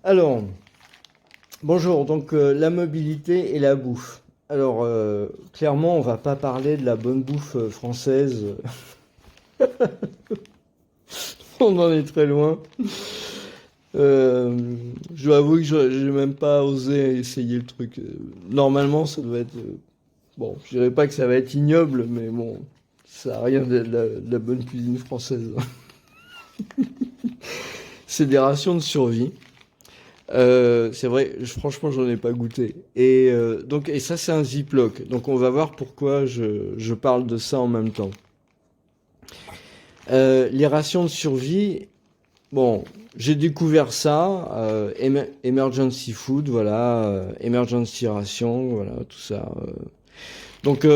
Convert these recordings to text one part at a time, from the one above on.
Alors, bonjour, donc la mobilité et la bouffe. Alors, clairement, on va pas parler de la bonne bouffe française, on en est très loin. Euh, je dois avouer que j'ai même pas osé essayer le truc. Normalement, ça doit être... bon, je dirais pas que ça va être ignoble, mais bon, ça a rien de la bonne cuisine française. C'est des rations de survie. C'est vrai, franchement, j'en ai pas goûté. Et ça, c'est un Ziploc. Donc, on va voir pourquoi je parle de ça en même temps. Les rations de survie, bon, j'ai découvert ça, emergency food, voilà, emergency ration, voilà, tout ça. Donc,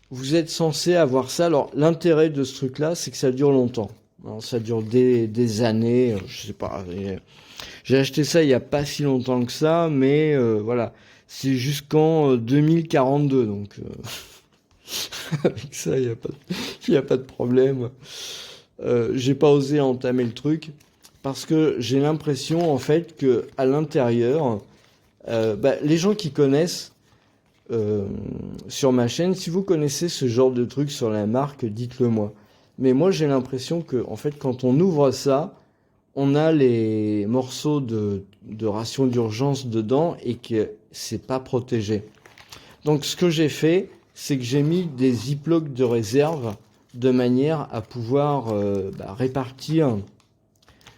vous êtes censé avoir ça. Alors, l'intérêt de ce truc-là, c'est que ça dure longtemps. Alors, ça dure des années, je sais pas. J'ai acheté ça il y a pas si longtemps que ça, mais voilà, c'est jusqu'en 2042, donc avec ça, il y a pas de problème. J'ai pas osé entamer le truc parce que j'ai l'impression en fait que à l'intérieur, les gens qui connaissent euh, sur ma chaîne, si vous connaissez ce genre de truc sur la marque, dites-le moi. Mais moi, j'ai l'impression que en fait, quand on ouvre ça, on a les morceaux de ration d'urgence dedans et que c'est pas protégé. Donc ce que j'ai fait, c'est que j'ai mis des ziplocs de réserve de manière à pouvoir répartir,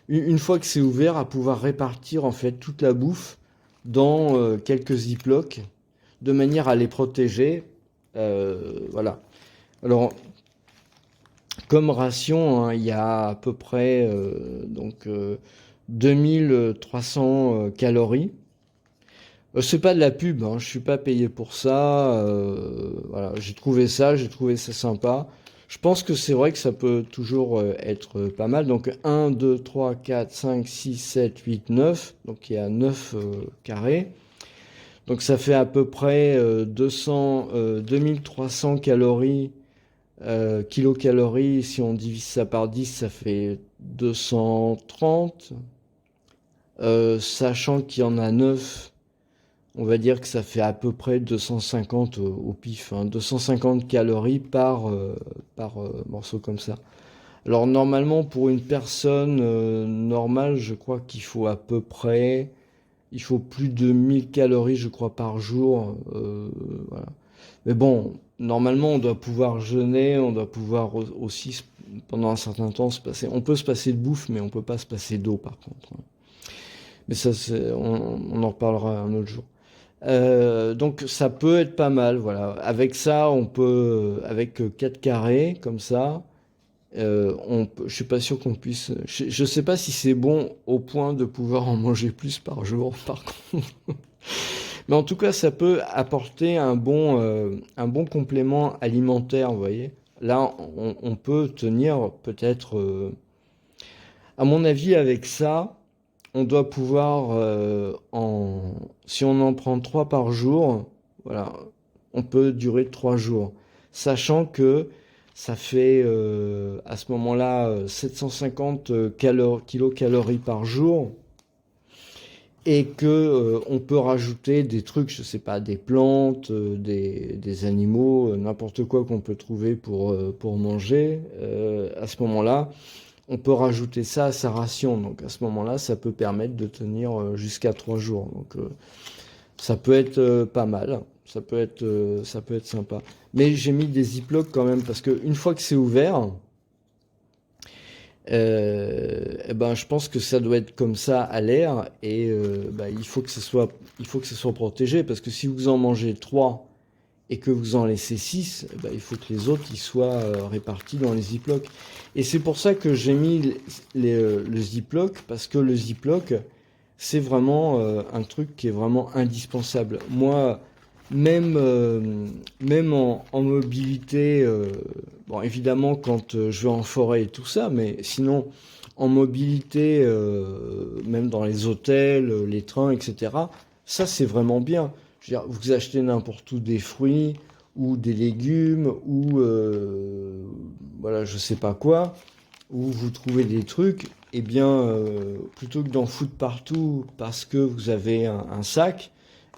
une fois que c'est ouvert, à pouvoir répartir en fait toute la bouffe dans quelques ziplocs de manière à les protéger. Voilà. Alors, comme ration, hein, il y a à peu près 2300 calories. C'est pas de la pub, hein, je suis pas payé pour ça. Voilà, j'ai trouvé ça sympa. Je pense que c'est vrai que ça peut toujours être pas mal. Donc 1, 2, 3, 4, 5, 6, 7, 8, 9. Donc il y a 9 carrés. Donc ça fait à peu près 2300 calories, kilocalories. Si on divise ça par 10, ça fait 230. Sachant qu'il y en a 9. On va dire que ça fait à peu près 250 au pif, hein, 250 calories par morceau comme ça. Alors normalement pour une personne normale, je crois qu'il faut à peu près, il faut plus de 1000 calories, je crois, par jour. Voilà. Mais bon, normalement on doit pouvoir jeûner, on doit pouvoir aussi pendant un certain temps se passer. On peut se passer de bouffe, mais on peut pas se passer d'eau par contre, hein. Mais ça, on en reparlera un autre jour. Donc ça peut être pas mal, voilà. Avec ça, on peut, avec 4 carrés comme ça, je suis pas sûr qu'on puisse. Je sais pas si c'est bon au point de pouvoir en manger plus par jour, par contre. Mais en tout cas, ça peut apporter un bon complément alimentaire, vous voyez. Là, on peut tenir peut-être, à mon avis, avec ça. On doit pouvoir, si on en prend 3 par jour, voilà, on peut durer 3 jours. Sachant que ça fait à ce moment-là 750 kilocalories par jour et que on peut rajouter des trucs, je sais pas, des plantes, des animaux, n'importe quoi qu'on peut trouver pour manger. À ce moment-là, on peut rajouter ça à sa ration. Donc à ce moment-là, ça peut permettre de tenir jusqu'à 3 jours. Donc ça peut être pas mal. Ça peut être sympa. Mais j'ai mis des ziplocs quand même parce que une fois que c'est ouvert, eh ben, je pense que ça doit être comme ça à l'air et il faut que ce soit protégé parce que si vous en mangez 3 et que vous en laissez 6, bah, il faut que les autres ils soient répartis dans les ziplocs. Et c'est pour ça que j'ai mis le ziploc, parce que le ziploc, c'est vraiment un truc qui est vraiment indispensable. Moi, même en mobilité, bon évidemment quand je vais en forêt et tout ça, mais sinon en mobilité, même dans les hôtels, les trains, etc., ça c'est vraiment bien. Je veux dire, vous achetez n'importe où des fruits ou des légumes ou voilà, je sais pas quoi. où vous trouvez des trucs, eh bien, plutôt que d'en foutre partout parce que vous avez un sac,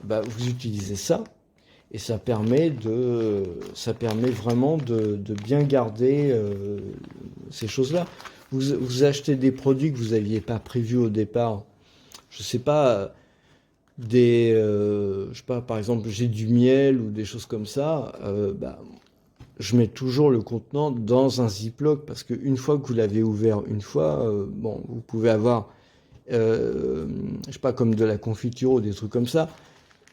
bah, vous utilisez ça. Et ça permet vraiment de bien garder ces choses-là. Vous achetez des produits que vous n'aviez pas prévus au départ. Je sais pas, je sais pas, par exemple, j'ai du miel ou des choses comme ça. Bah, je mets toujours le contenant dans un Ziploc parce qu'une fois que vous l'avez ouvert une fois, bon, vous pouvez avoir, je sais pas, comme de la confiture ou des trucs comme ça.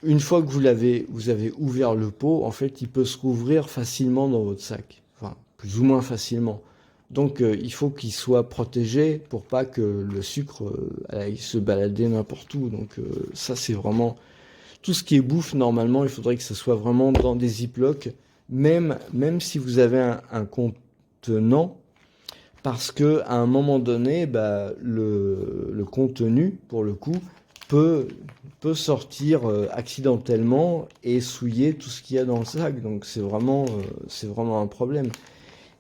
Une fois que vous avez ouvert le pot, en fait, il peut se rouvrir facilement dans votre sac. Enfin, plus ou moins facilement. Donc, il faut qu'il soit protégé pour pas que le sucre aille se balader n'importe où. Donc, ça, c'est vraiment tout ce qui est bouffe. Normalement, il faudrait que ça soit vraiment dans des ziplocs, même si vous avez un contenant, parce que à un moment donné, bah, le contenu, pour le coup, peut, peut sortir accidentellement et souiller tout ce qu'il y a dans le sac. Donc c'est vraiment un problème.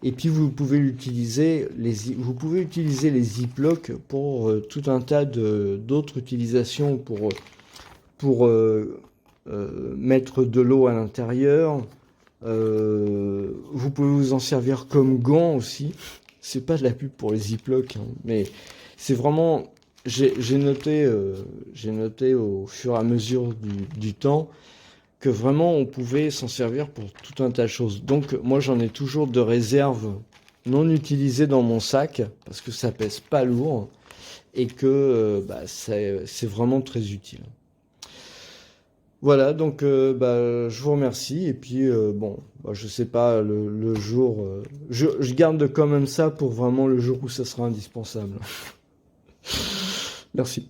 Et puis vous pouvez utiliser les ziplocs pour tout un tas d'autres utilisations pour mettre de l'eau à l'intérieur. Vous pouvez vous en servir comme gants aussi. C'est pas de la pub pour les ziplocs, hein, mais c'est vraiment. J'ai noté au fur et à mesure du temps que vraiment on pouvait s'en servir pour tout un tas de choses. Donc moi j'en ai toujours de réserves non utilisées dans mon sac parce que ça pèse pas lourd et que bah, c'est vraiment très utile. Voilà, donc bah, je vous remercie. Et puis, bon, bah, je sais pas, le jour. Je garde quand même ça pour vraiment le jour où ça sera indispensable. Merci.